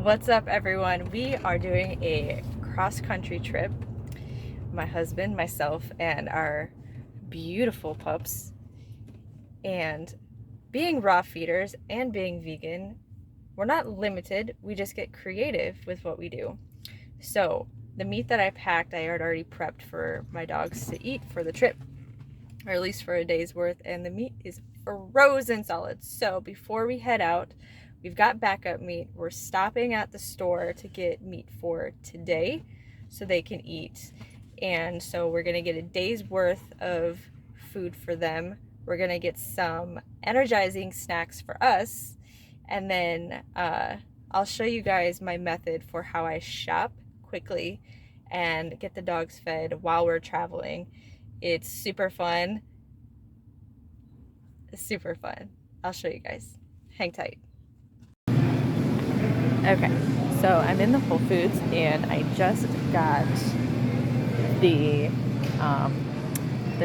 What's up, everyone? We are doing a cross-country trip. My husband, myself, and our beautiful pups. And being raw feeders and being vegan, we're not limited. We just get creative with what we do. So the meat that I packed, I had already prepped for my dogs to eat for the trip, or at least for a day's worth, and the meat is frozen solid. So before we head out, we've got backup meat. We're stopping at the store to get meat for today so they can eat. And so we're gonna get a day's worth of food for them. We're gonna get some energizing snacks for us. And then I'll show you guys my method for how I shop quickly and get the dogs fed while we're traveling. It's super fun. It's super fun. I'll show you guys. Hang tight. Okay, so I'm in the Whole Foods and I just got the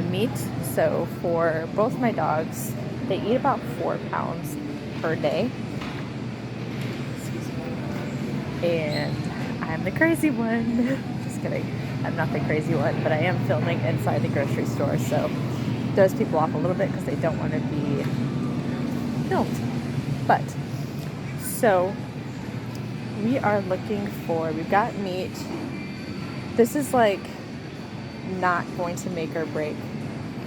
meat. So for both my dogs, they eat about 4 pounds per day. Excuse me. And I'm the crazy one. Just kidding. I'm not the crazy one, but I am filming inside the grocery store, so it throws people off a little bit because they don't want to be filmed. But so we've got meat. This is like not going to make or break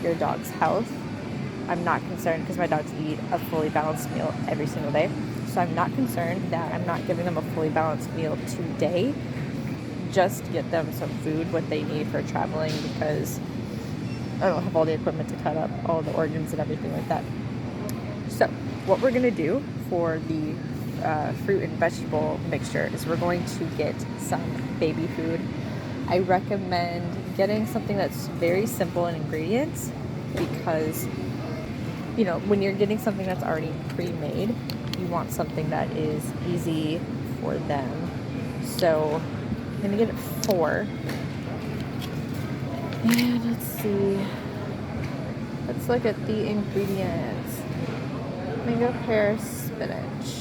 your dog's health. I'm not concerned because my dogs eat a fully balanced meal every single day. So I'm not concerned that I'm not giving them a fully balanced meal today. Just get them some food, what they need for traveling, because I don't have all the equipment to cut up all the organs and everything like that. So what we're going to do for the fruit and vegetable mixture is we're going to get some baby food. I recommend getting something that's very simple in ingredients because, you know, when you're getting something that's already pre-made, you want something that is easy for them. So I'm going to get 4. And let's see. Let's look at the ingredients. Mango, pear, spinach.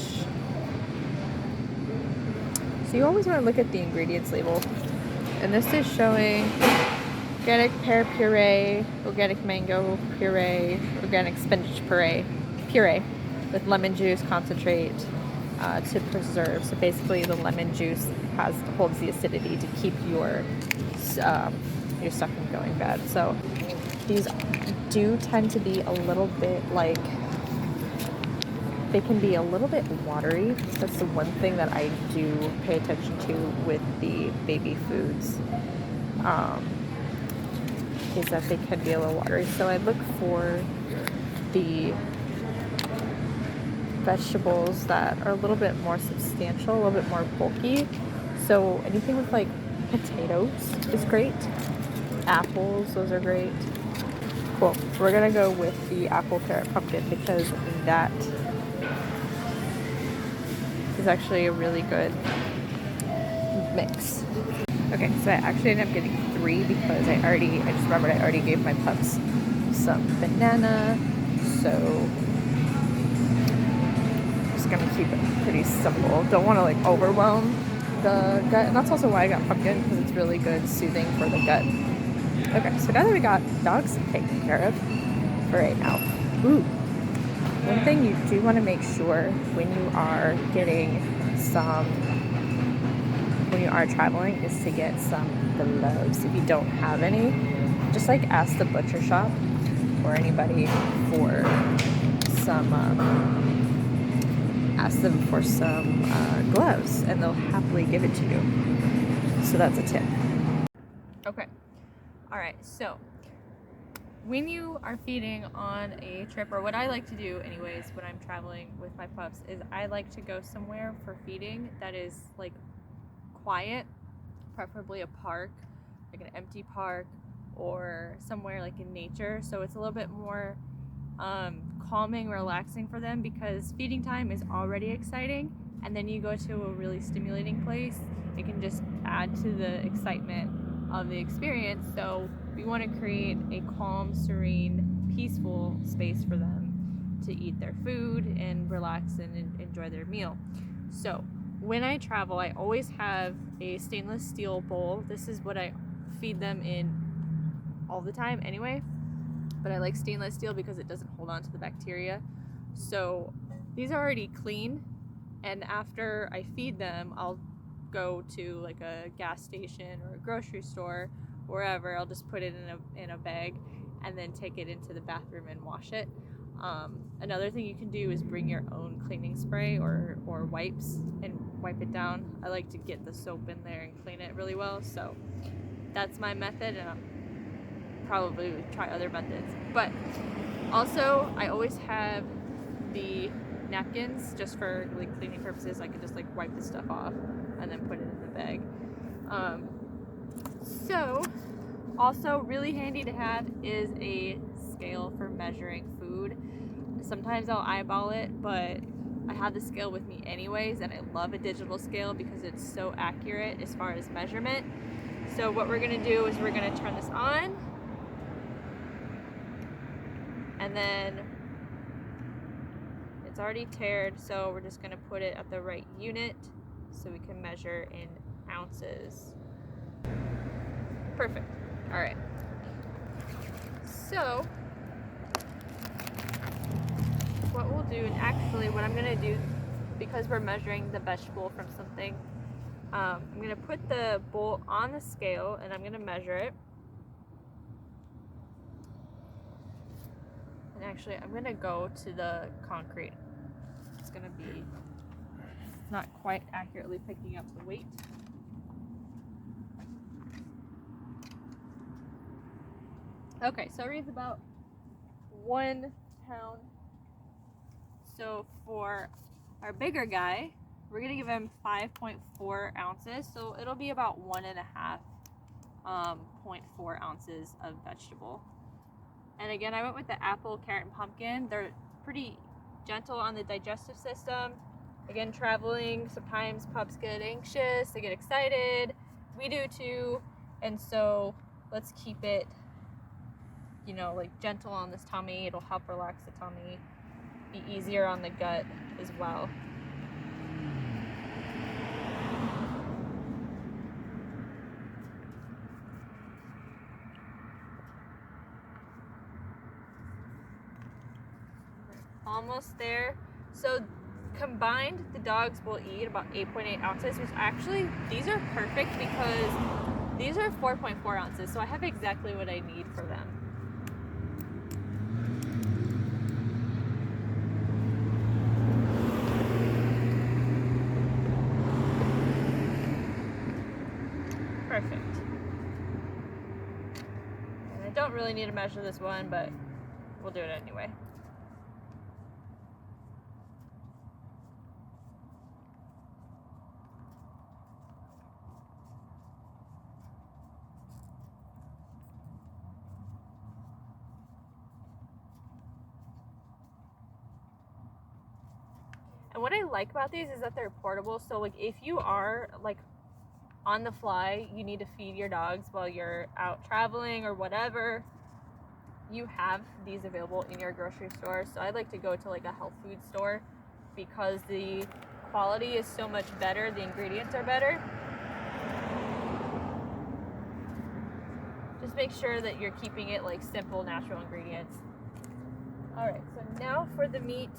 So you always want to look at the ingredients label. And this is showing organic pear puree, organic mango puree, organic spinach puree with lemon juice concentrate to preserve. So basically the lemon juice holds the acidity to keep your stuff from going bad. So these do tend to be a little bit they can be a little bit watery. That's the one thing that I do pay attention to with the baby foods, is that they can be a little watery. So I look for the vegetables that are a little bit more substantial, a little bit more bulky. So anything with like potatoes is great. Apples, those are great. Cool. We're gonna go with the apple, carrot, pumpkin because that is actually a really good mix. Okay, so I actually ended up getting 3 because I just remembered I already gave my pups some banana. So I'm just gonna keep it pretty simple. Don't want to like overwhelm the gut, and that's also why I got pumpkin, because it's really good soothing for the gut. Okay, so now that we got dogs taken care of for right now. Ooh. One thing you do want to make sure when you are traveling is to get some gloves. If you don't have any, just like ask the butcher shop or anybody for some, ask them for some gloves and they'll happily give it to you. So that's a tip. Okay. All right. So when you are feeding on a trip, or what I like to do anyways when I'm traveling with my pups, is I like to go somewhere for feeding that is like quiet, preferably a park, like an empty park, or somewhere like in nature, so it's a little bit more calming, relaxing for them, because feeding time is already exciting, and then you go to a really stimulating place, it can just add to the excitement of the experience. So we want to create a calm, serene, peaceful space for them to eat their food and relax and enjoy their meal. So when I travel, I always have a stainless steel bowl. This is what I feed them in all the time anyway, but I like stainless steel because it doesn't hold on to the bacteria. So these are already clean, and after I feed them, I'll go to like a gas station or a grocery store, wherever. I'll just put it in a bag and then take it into the bathroom and wash it. Another thing you can do is bring your own cleaning spray or wipes and wipe it down. I like to get the soap in there and clean it really well, so that's my method, and I'll probably try other methods. But also, I always have the napkins just for like cleaning purposes. I can just like wipe the stuff off and then put it in the bag. So also really handy to have is a scale for measuring food. Sometimes I'll eyeball it, but I have the scale with me anyways, and I love a digital scale because it's so accurate as far as measurement. So what we're gonna do is we're gonna turn this on, and then it's already tiered, so we're just gonna put it at the right unit so we can measure in ounces. Perfect. All right. So what we'll do, and actually what I'm gonna do, because we're measuring the vegetable from something, I'm gonna put the bowl on the scale and I'm gonna measure it. And actually I'm gonna go to the concrete. It's gonna be not quite accurately picking up the weight. Okay, so it reads about 1 pound. So for our bigger guy, we're gonna give him 5.4 ounces. So it'll be about 1.5 ounces of vegetable. And again, I went with the apple, carrot, and pumpkin. They're pretty gentle on the digestive system. Again, traveling, sometimes pups get anxious, they get excited. We do too. And so let's keep it, you know, like gentle on this tummy. It'll help relax the tummy, be easier on the gut as well. Almost there. So combined, the dogs will eat about 8.8 ounces, which actually, these are perfect because these are 4.4 ounces. So I have exactly what I need for them. Perfect. And I don't really need to measure this one, but we'll do it anyway. And what I like about these is that they're portable. So like if you are like on the fly, you need to feed your dogs while you're out traveling or whatever, you have these available in your grocery store. So I like to go to like a health food store because the quality is so much better, the ingredients are better. Just make sure that you're keeping it like simple, natural ingredients. All right, so now for the meat.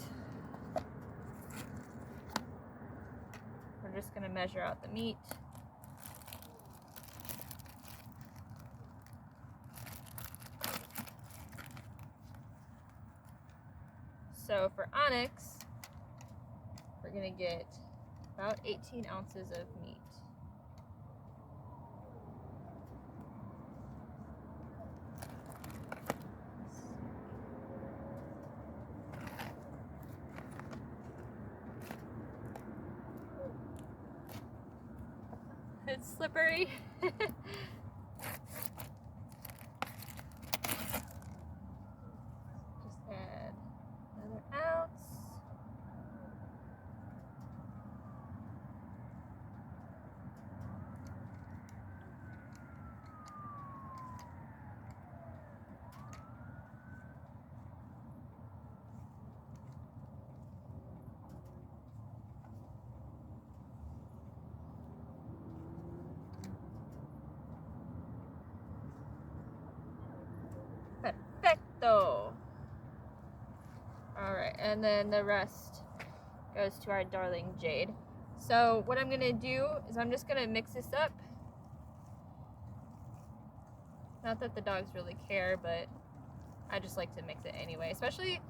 We're just gonna measure out the meat. So for Onyx, we're gonna get about 18 ounces of meat. It's slippery. Just add another ounce. poquito. Alright, and then the rest goes to our darling Jade. So what I'm going to do is I'm just going to mix this up. Not that the dogs really care, but I just like to mix it anyway. Especially,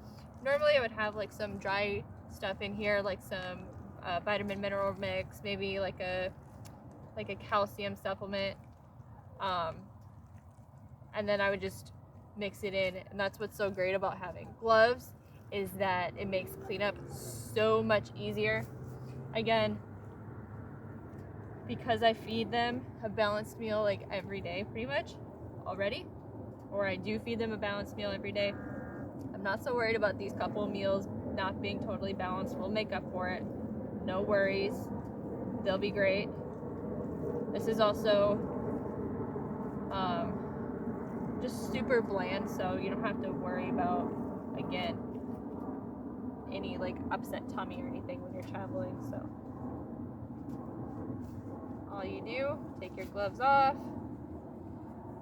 normally I would have like some dry stuff in here, like some vitamin mineral mix, maybe like a calcium supplement. And then I would just mix it in. And that's what's so great about having gloves, is that it makes cleanup so much easier. Again, because I feed them a balanced meal like every day pretty much already, or I do feed them a balanced meal every day, I'm not so worried about these couple meals not being totally balanced. We'll make up for it. No worries. They'll be great. This is also just super bland, so you don't have to worry about, again, any like upset tummy or anything when you're traveling. So all you do, take your gloves off,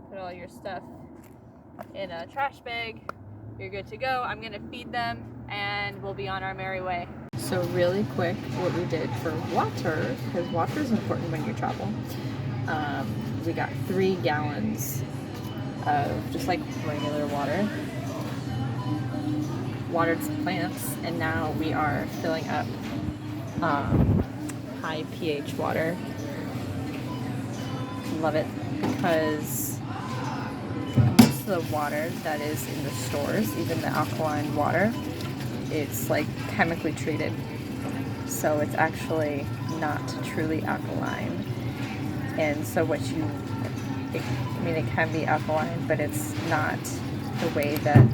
put all your stuff in a trash bag, you're good to go. I'm gonna feed them and we'll be on our merry way. So really quick, what we did for water, because water is important when you travel, we got 3 gallons of just like regular water, watered some plants, and now we are filling up high pH water. Love it, because most of the water that is in the stores, even the alkaline water, it's like chemically treated, so it's actually not truly alkaline. And so what you, it can be alkaline, but it's not the way that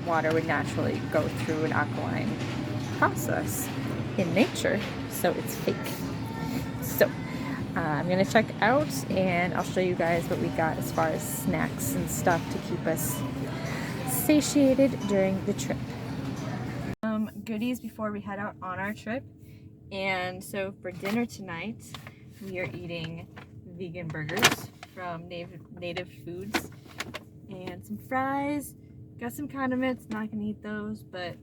water would naturally go through an alkaline process in nature, so it's fake. So I'm gonna check out and I'll show you guys what we got as far as snacks and stuff to keep us satiated during the trip. Goodies before we head out on our trip. And so for dinner tonight, we are eating vegan burgers from Native Foods and some fries. Got some condiments, not gonna eat those, but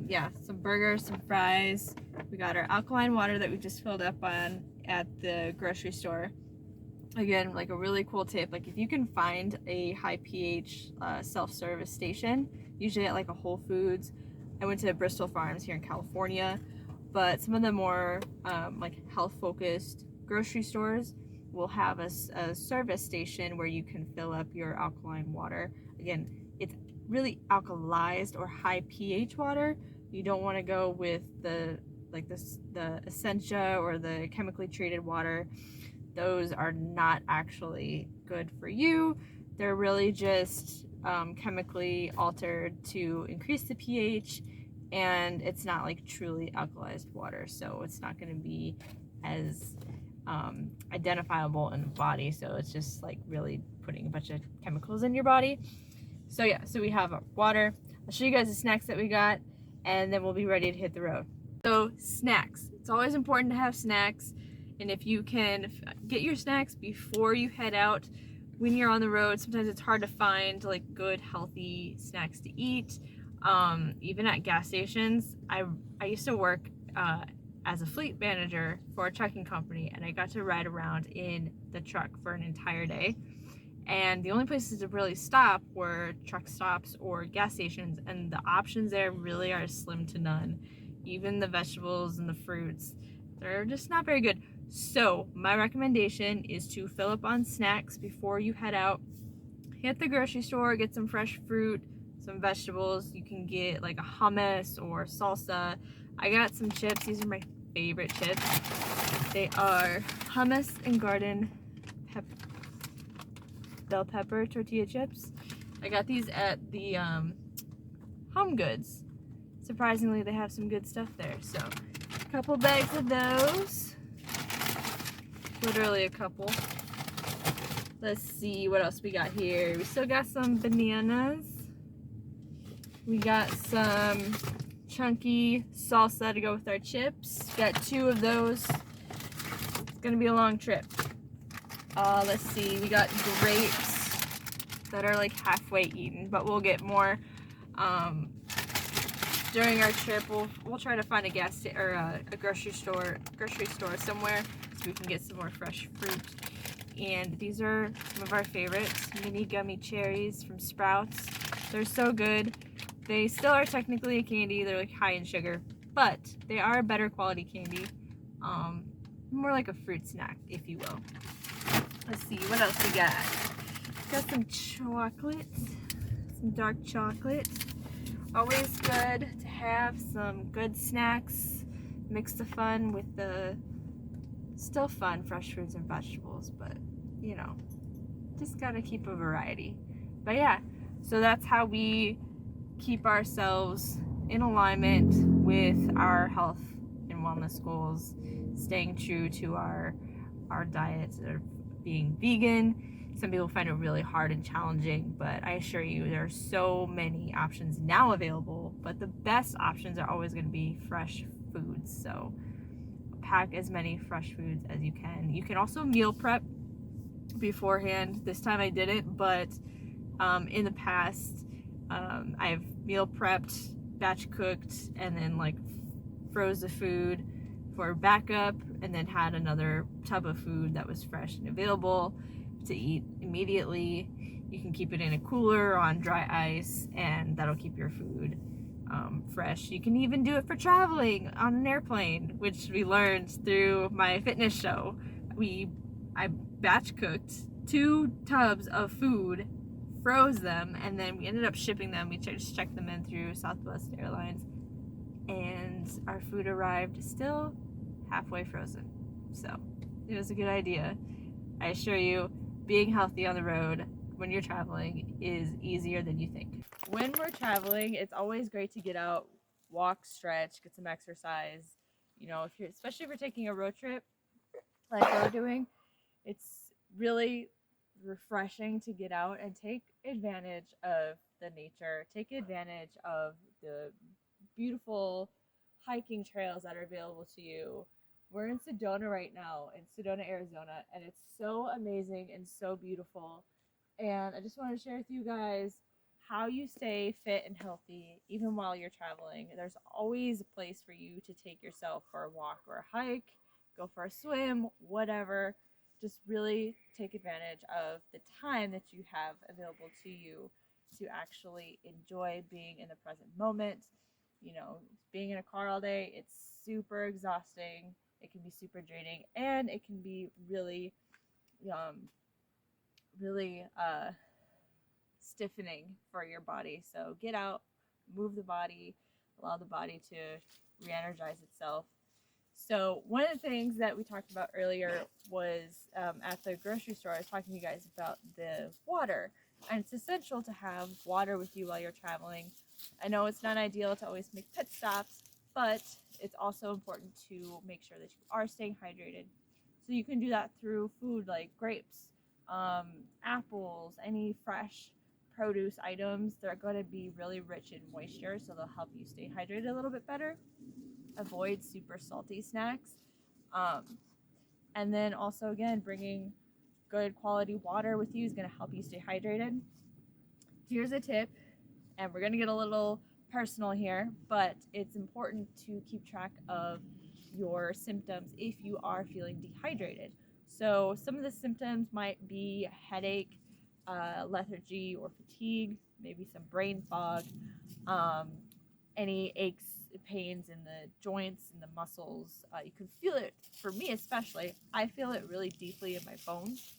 yeah, some burgers, some fries. We got our alkaline water that we just filled up on at the grocery store. Again, like a really cool tip, like if you can find a high pH self-service station, usually at like a Whole Foods. I went to Bristol Farms here in California, but some of the more like health-focused grocery stores will have a service station where you can fill up your alkaline water. Again, it's really alkalized or high pH water. You don't want to go with the Essentia or the chemically treated water. Those are not actually good for you. They're really just chemically altered to increase the pH, and it's not like truly alkalized water, so it's not going to be as identifiable in the body. So it's just like really putting a bunch of chemicals in your body. So yeah, so we have our water. I'll show you guys the snacks that we got, and then we'll be ready to hit the road. So snacks, it's always important to have snacks, and if you can get your snacks before you head out. When you're on the road, sometimes it's hard to find like good healthy snacks to eat. Even at gas stations, I used to work as a fleet manager for a trucking company, and I got to ride around in the truck for an entire day. And the only places to really stop were truck stops or gas stations, and the options there really are slim to none. Even the vegetables and the fruits, they're just not very good. So my recommendation is to fill up on snacks before you head out. Hit the grocery store, get some fresh fruit, some vegetables. You can get like a hummus or salsa. I got some chips. These are my favorite chips. They are hummus and garden bell pepper tortilla chips. I got these at the Home Goods. Surprisingly, they have some good stuff there. So a couple bags of those. Literally a couple. Let's see what else we got here. We still got some bananas. We got some chunky salsa to go with our chips. Got 2 of those. It's gonna be a long trip. Let's see, we got grapes. that are like halfway eaten, but we'll get more during our trip. We'll try to find a a grocery store somewhere so we can get some more fresh fruit. And these are some of our favorites, mini gummy cherries from Sprouts. They're so good. They still are technically a candy. They're like high in sugar, but they are a better quality candy. More like a fruit snack, if you will. Let's see, what else we got? Got some chocolate, some dark chocolate. Always good to have some good snacks, mix the fun with the still fun fresh fruits and vegetables, but you know, just gotta keep a variety. But yeah, so that's how we keep ourselves in alignment with our health and wellness goals, staying true to our diets, or being vegan. Some people find it really hard and challenging, but I assure you there are so many options now available, but the best options are always going to be fresh foods. So pack as many fresh foods as you can. You can also meal prep beforehand. This time I didn't, but in the past I've meal prepped, batch cooked, and then like froze the food for backup, and then had another tub of food that was fresh and available to eat immediately. You can keep it in a cooler on dry ice, and that'll keep your food fresh. You can even do it for traveling on an airplane, which we learned through my fitness show. I batch cooked 2 tubs of food, froze them, and then we ended up shipping them. We just checked them in through Southwest Airlines, and our food arrived still halfway frozen. So it was a good idea. I assure you, being healthy on the road when you're traveling is easier than you think. When we're traveling, it's always great to get out, walk, stretch, get some exercise. You know, especially if you're taking a road trip like we're doing, it's really refreshing to get out and take advantage of the nature, take advantage of the beautiful hiking trails that are available to you. We're in Sedona right now, in Sedona, Arizona, and it's so amazing and so beautiful. And I just want to share with you guys how you stay fit and healthy even while you're traveling. There's always a place for you to take yourself for a walk or a hike, go for a swim, whatever. Just really take advantage of the time that you have available to you to actually enjoy being in the present moment. You know, being in a car all day, it's super exhausting. It can be super draining, and it can be really, really stiffening for your body. So get out, move the body, allow the body to re-energize itself. So one of the things that we talked about earlier was at the grocery store, I was talking to you guys about the water. And it's essential to have water with you while you're traveling. I know it's not ideal to always make pit stops, but it's also important to make sure that you are staying hydrated. So you can do that through food like grapes, apples, any fresh produce items. They're going to be really rich in moisture, so they'll help you stay hydrated a little bit better. Avoid super salty snacks. Um, and then also, again, bringing good quality water with you is going to help you stay hydrated. Here's a tip, and we're going to get a little personal here, but it's important to keep track of your symptoms if you are feeling dehydrated. So some of the symptoms might be headache, lethargy or fatigue, maybe some brain fog, um, any aches, pains in the joints and the muscles. You can feel it, for me especially, I feel it really deeply in my bones.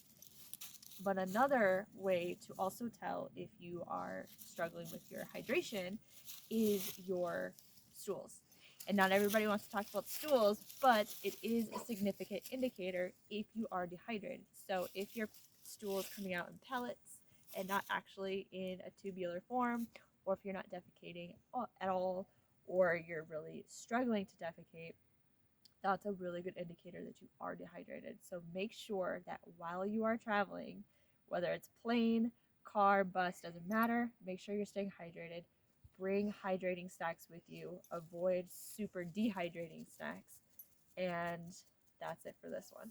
But another way to also tell if you are struggling with your hydration is your stools. And not everybody wants to talk about stools, but it is a significant indicator if you are dehydrated. So if your stool is coming out in pellets and not actually in a tubular form, or if you're not defecating at all, or you're really struggling to defecate, that's a really good indicator that you are dehydrated. So make sure that while you are traveling, whether it's plane, car, bus, doesn't matter, make sure you're staying hydrated. Bring hydrating snacks with you. Avoid super dehydrating snacks. And that's it for this one.